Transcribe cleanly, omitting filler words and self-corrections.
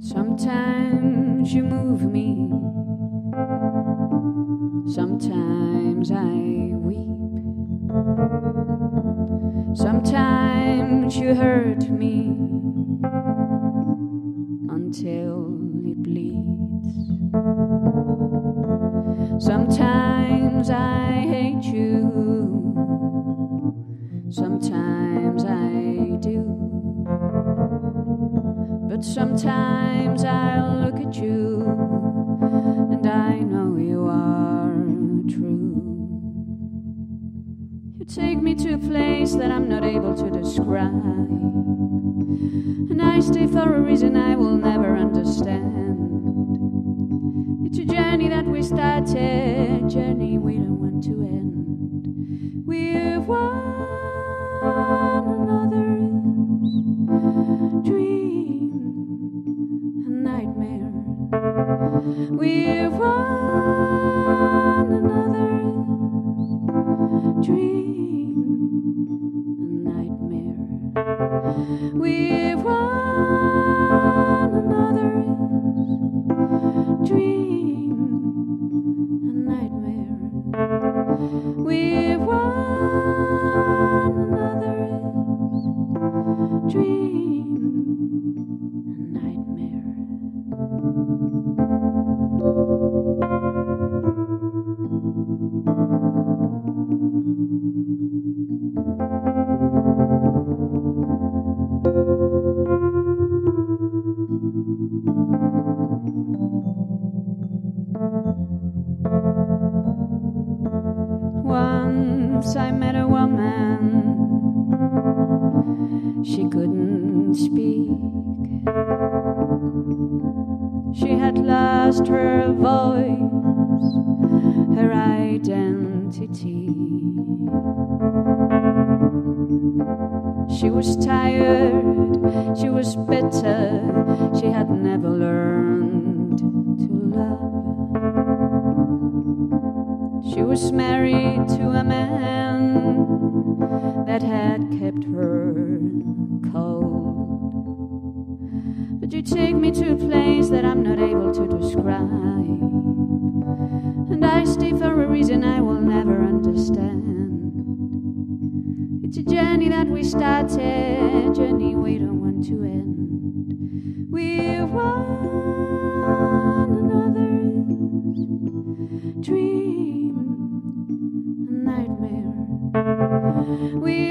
Sometimes you move me, sometimes I weep, sometimes you hurt me until it bleeds. Sometimes I hate you, sometimes I do, but sometimes I'll look at you and I know you are true. You take me to a place that I'm not able to describe, and I stay for a reason I will never understand. It's a journey that we started, journey we don't want to end. We've one another's dream and nightmare. We've one another's dream and nightmare. We've one another's dream and nightmare. We've one another's dream and nightmare. Once I met a woman, she couldn't speak. She had lost her voice, her identity. She was tired, she was bitter, she had never learned to love. She was married to a man that had kept her cold. But you take me to a place that I'm not able to describe, and I stay for a reason I will never understand. It's a journey that we started, journey we don't want to end. We're one another's dream and nightmare. We